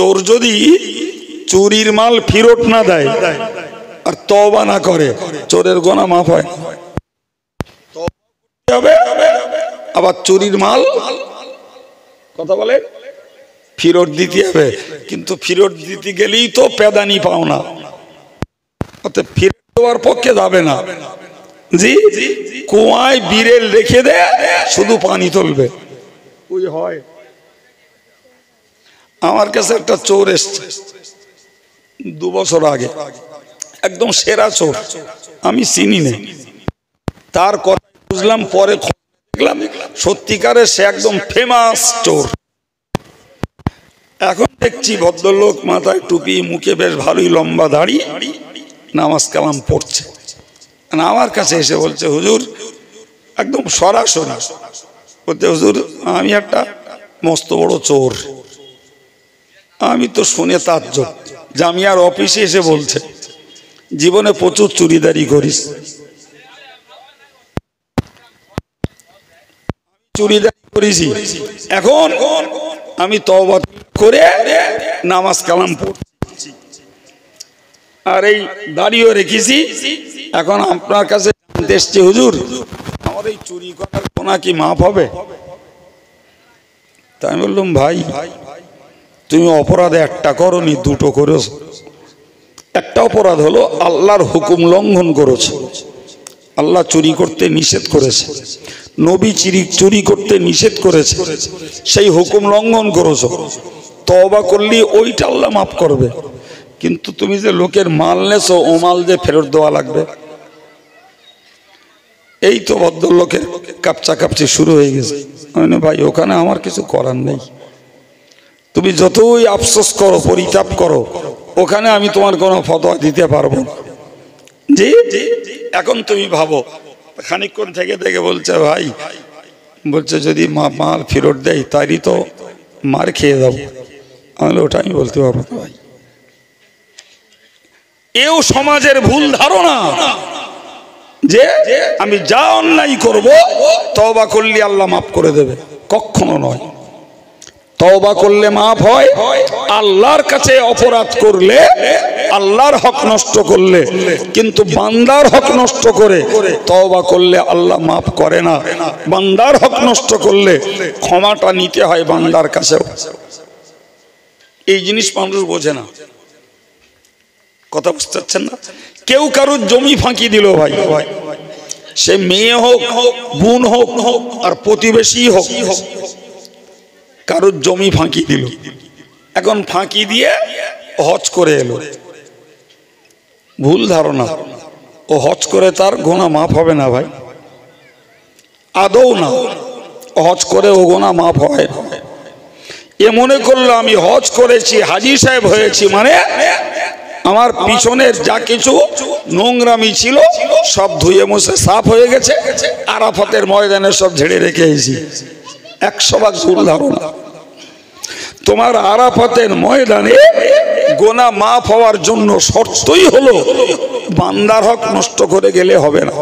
চোর যদি চুরির মাল ফেরত না দেয় আর তওবা না করে, চোরের গুনাহ মাফ হয় হবে। আবার চুরির মাল কথা বলে ফেরত দিতে হবে, কিন্তু ফেরত দিতে গেলেই তো পেদানি পাও না, অর্থাৎ ফেরত দেওয়ার পক্ষে যাবে না। জি, কুয়ায় বিড়েল রেখে দে, শুধু পানি তুলবে, ওই হয়। আমার কাছে একটা চোর এসছে 2 বছর আগে, একদম সেরা চোর, আমি চিনি না, তার কথা বুঝলাম পরে, দেখলাম সত্যিকারে সে একদম ফেমাস চোর। এখন দেখছি ভদ্রলোক, মাথায় টুপি, মুখে বেশ ভালোই লম্বা দাড়ি, নামাজ কালাম পড়ছে। আমার কাছে এসে বলছে, হুজুর, একদম সরাসরি বলতে, হুজুর আমি একটা মস্ত বড় চোর। আমি তো শুনে তাজ্জব, জামিয়ার অফিসে এসে বলছে জীবনে প্রচুর চুরিদারি করিস, চুরিদারি করেছি, এখন আমি তওবা করে নামাজ কালাম পড়ছি আর এই দাড়িও রেখেছি। এখন আপনার কাছে জানতে এসছি, হুজুর আমার এই চুরি করার গুনাহ কি মাফ হবে? তাই আমি বললাম, ভাই তুমি অপরাধ একটা করনি, দুটো করেছো। একটা অপরাধ হলো আল্লাহর হুকুম লঙ্ঘন করেছো, আল্লাহ চুরি করতে নিষেধ করেছে, নবী চুরি করতে নিষেধ করেছে, সেই হুকুম লঙ্ঘন করেছো। তওবা করলে ওইটা আল্লাহ মাফ করবে, কিন্তু তুমি যে লোকের মাল নেছো, ও মাল যে ফেরত দেওয়া লাগবে। এই তো ভদ্রলোকের কাপচা কাপচি শুরু হয়ে গেছে। মানে ভাই ওখানে আমার কিছু করার নেই, তুমি যতই আফসোস করো, পরিতাপ করো, ওখানে আমি তোমার কোনো ফতোয়া দিতে পারবো না। জি, এখন তুমি ভাবো, খানিকক্ষণ থেকে দেখে বলছে, ভাই বলছে যদি মাল ফেরত দেয় তারই তো মার খেয়ে যাবো। আমি ওটা আমি বলতে পারবো না ভাই, এও সমাজের ভুল ধারণা যে আমি যা অন্যায় করব তওবা করলে আল্লাহ মাফ করে দেবে। কখনো নয়। তওবা করলে মাফ হয়, আল্লাহর কাছে অপরাধ করলে, আল্লাহর হক নষ্ট করলে, কিন্তু বান্দার হক নষ্ট করে তওবা করলে আল্লাহ মাফ করে না। বান্দার হক নষ্ট করলে ক্ষমাটা নিতে হয় বান্দার কাছে। এই জিনিস মানুষ বোঝে না, কথা বুঝতে পারছেন না? কেউ কারোর জমি ফাঁকি দিল, ভাই সে মেয়ে হোক, বোন হোক, আর প্রতিবেশী হোক, কারোর জমি ফাঁকি দিল, এখন ফাঁকি দিয়ে হজ করে এলো। ভুল ধারণা, ও হজ করে তার গুনাহ মাফ হবে না ভাই, আদৌ না। হজ করে ও গুনাহ মাফ হয় না। এ মনে করলো আমি হজ করেছি, হাজী সাহেব হয়েছি, মানে আমার পিছনের যা কিছু নোংরামি ছিল সব ধুয়ে মুছে সাফ হয়ে গেছে, আরাফাতের ময়দানে সব ঝেড়ে রেখে এসেছি। 100 ভুল ধারণা। তোমার আরাফাতের ময়দানে গুনাহ মাফ হওয়ার জন্য শর্তই হলো বান্দার হক নষ্ট করে গেলে হবে না।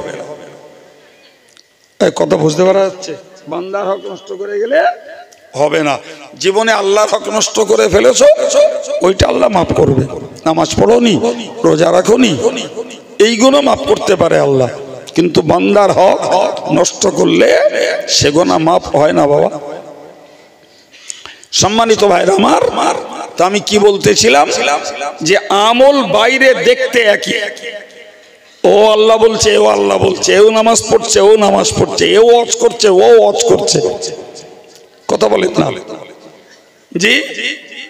কথা বুঝতে পারা যাচ্ছে? বান্দার হক নষ্ট করে গেলে হবে না। জীবনে আল্লাহর হক নষ্ট করে ফেলেছো, ওইটা আল্লাহ মাফ করবে। নামাজ পড়োনি, রোজা রাখোনি, এইগুলো মাফ করতে পারে আল্লাহ, কিন্তু বান্দার হক নষ্ট করলে সে গুনাহ মাফ হয় না বাবা। সম্মানিত ভাইরা আমার, তা আমি কি বলতেছিলাম, যে আমল বাইরে দেখতে একই, ও আল্লাহ বলছে, ও আল্লাহ বলছে, ও নামাজ পড়ছে, ও নামাজ পড়ছে, ও ওয়াজ করছে, ও ওয়াজ করছে, কথা বলেন না? জি,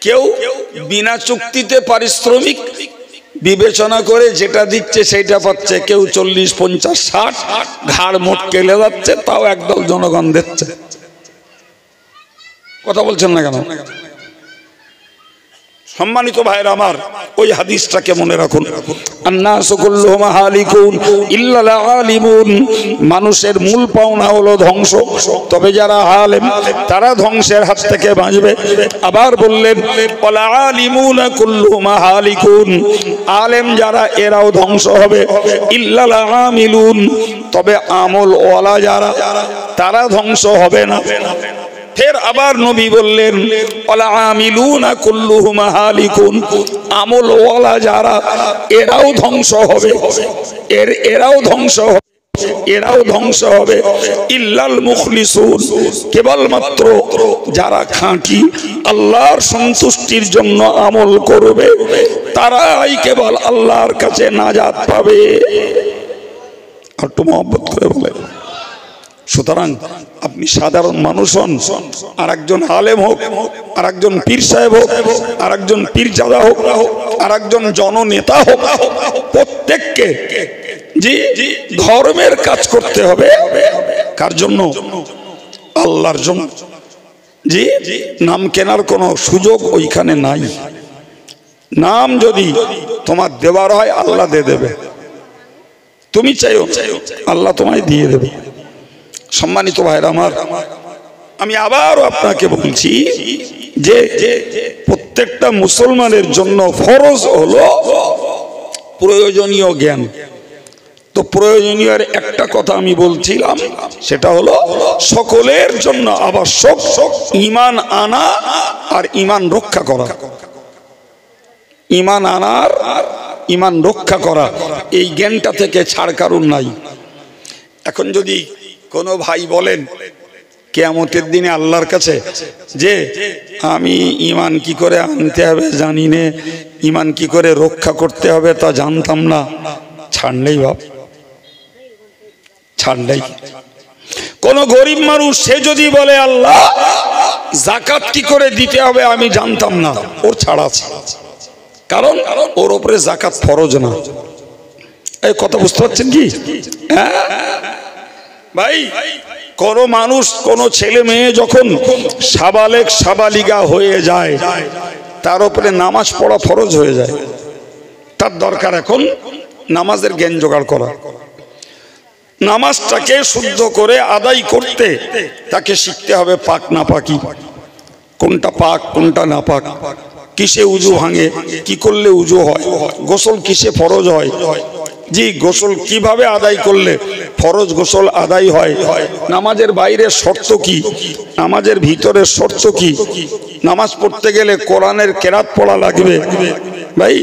কেউ বিনা চুক্তিতে পারিশ্রমিক বিবেচনা করে যেটা দিচ্ছে সেটা পাচ্ছে, কেউ 40, 50, 60 ঘাড় মোট কেলে যাচ্ছে, তাও একদল জনগণ দিচ্ছে। কথা বলছেন না কেন? সম্মানিত ভাইরা আমার, ওই হাদিসটাকে মনে রাখুন, আন্নাসু কুল্লুহুম হালিকুন ইল্লাল আলিমুন। মানুষের মূল পাওনা হলো ধ্বংস, তবে যারা আলেম তারা ধ্বংসের হাত থেকে বাঁচবে। আবার বললেন ওয়াল আলিমুনা কুল্লুহুম হালিকুন, আলেম যারা এরাও ধ্বংস হবে। ইল্লাল আমিলুন, তবে আমল ওয়ালা যারা তারা ধ্বংস হবে না। ফের আবার নবী বললেন ওয়ালা আমিলুনা কুল্লুহুম হালিকুন, আমলওয়ালা যারা এরাও ধ্বংস হবে, এরাও ধ্বংস হবে, এরাও ধ্বংস হবে। ইল্লাল মুখলিসুন, কেবলমাত্র যারা খাঁটি আল্লাহর সন্তুষ্টির জন্য আমল করবে তারাই কেবল আল্লাহর কাছে নাজাত পাবে। একটু মহব্বত করে বলে। সুতরাং আপনি সাধারণ মানুষ হন, আর একজন আলেম হোক, আর একজন পীর সাহেব হোক, আর একজন পীরজাদা হোক, আর একজন জননেতা হোক, প্রত্যেককে জি ধর্মের কাজ করতে হবে। কার জন্য? আল্লাহর জন্য। জি নাম কেনার কোনো সুযোগ ওইখানে নাই। নাম যদি তোমার দেওয়ার হয় আল্লাহ দিয়ে দেবে, তুমি চাইও আল্লাহ তোমায় দিয়ে দেবে। সম্মানিত ভাইরা আমার, আমি আবারও আপনাকে বলছি যে প্রত্যেকটা মুসলমানের জন্য ফরজ হলো প্রয়োজনীয় জ্ঞান। তো প্রয়োজনীয় একটা কথা আমি বলছিলাম, সেটা হলো সকলের জন্য আবশ্যক ঈমান আনা আর ঈমান রক্ষা করা। ঈমান আনার ঈমান রক্ষা করা, এই জ্ঞানটা থেকে ছাড় কারণ নাই। এখন যদি কোনো ভাই বলেন কিয়ামতের দিনে আল্লাহর কাছে যে আমি ঈমান কি করে আনতে হবে জানি না, ঈমান কি করে রক্ষা করতে হবে তা জানতাম না, ছাড়লেই বাপ, ছাড়লেই। কোন গরিব মানুষ সে যদি বলে আল্লাহ যাকাত কি করে দিতে হবে আমি জানতাম না, ওর ছাড় আছে, কারণ ওর উপরে যাকাত ফরজ না। এই কথা বুঝতে পারছেন কি? হ্যাঁ ভাই, কোন মানুষ কোন ছেলে মেয়ে যখন সাবালেক সাবালিগা হয়ে যায় তার উপরে নামাজ পড়া ফরজ হয়ে যায়। তার দরকার এখন নামাজের জ্ঞান জোগাড় করা। নামাজটাকে শুদ্ধ করে আদায় করতে তাকে শিখতে হবে পাক না পাকি, কোনটা পাক কোনটা না পাক, কিসে উজু ভাঙে, কি করলে উজু হয়, গোসল কিসে ফরজ হয়, জি গোসল কিভাবে আদায় করলে ফরজ গোসল আদায় হয়, নামাজের বাইরের শর্ত কি, নামাজের ভিতরের শর্ত কি, নামাজ পড়তে গেলে কোরআনের কেরাত পড়া লাগবে ভাই।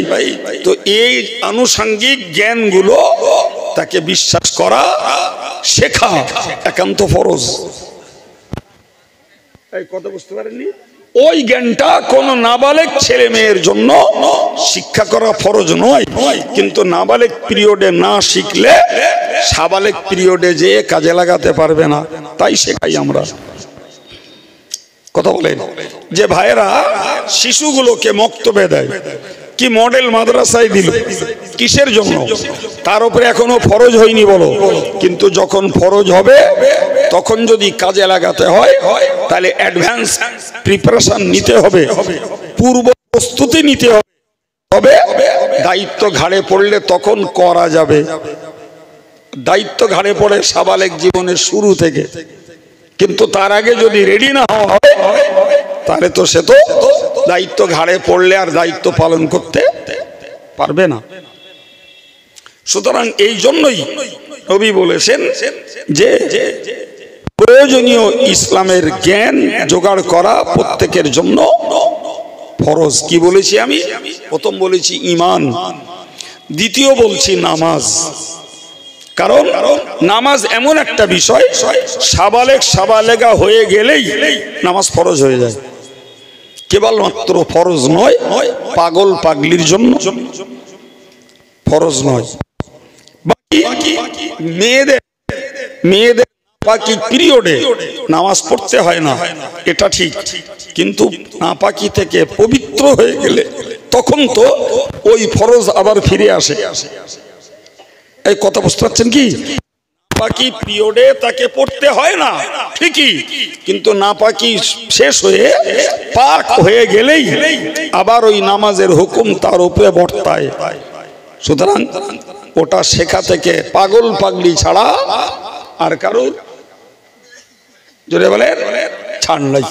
তো এই আনুষঙ্গিক জ্ঞানগুলো তাকে বিশ্বাস করা শেখা একান্ত ফরজ। এই কথা বুঝতে পারেননি? ওই জ্ঞানটা কোন নাবালেক ছেলে মেয়ের জন্য শিক্ষা করা ফরজ নয়, কিন্তু নাবালেক পিরিয়ডে না শিখলে সাবালেক পিরিয়ডে যে কাজে লাগাতে পারবে না, তাই শেখাই আমরা। কথা বলেন যে ভাইয়েরা শিশুগুলোকে মক্তবে দেয়, কি মডেল মাদ্রাসায় দিল, কিসের জন্য? তার উপরে এখনো ফরজ হয়নি বলো, কিন্তু যখন ফরজ হবে তখন যদি কাজে লাগাতে হয় তাহলে অ্যাডভান্স প্রিপারেশন নিতে হবে, পূর্ব প্রস্তুতি নিতে হবে, তবে দায়িত্ব ঘাড়ে পড়লে তখন করা যাবে। দায়িত্ব ঘাড়ে পড়ে সাবালেক জীবনের শুরু থেকে, কিন্তু তার আগে যদি রেডি না হওয়া হয় তাহলে তো সে তো দায়িত্ব ঘাড়ে পড়লে আর দায়িত্ব পালন করতে পারবে না। সুতরাং এই জন্যই নবী বলেছেন যে প্রয়োজনীয় ইসলামের জ্ঞান জোগাড় করা প্রত্যেকের জন্য ফরজ। কি বলেছি আমি? প্রথম বলেছি ঈমান, দ্বিতীয় বলছি নামাজ। কারণ নামাজ এমন একটা বিষয়, সাবালেক সাবালেগা হয়ে গেলেই নামাজ ফরজ হয়ে যায়। কেবলমাত্র ফরজ নয়, পাগল পাগলির জন্য ফরজ নয়। বাকি মেয়েদের নাপাকি পিরিয়ডে নামাজ পড়তে হয় না, এটা ঠিক, কিন্তু নাপাকি থেকে পবিত্র হয়ে গেলে তখন তো ওই ফরজ আবার ফিরে আসে। এই কথা বুঝতে পারছেন কি? নাপাকি পিরিয়ডে তাকে পড়তে হয় না ঠিকই, কিন্তু নাপাকি শেষ হয়ে পাক হয়ে গেলেই আবার ওই নামাজের হুকুম তার উপরে বর্তায়। সুতরাং ওটা শেখা থেকে পাগল পাগলি ছাড়া আর কারোর জোরে বলে ছাড় নাই।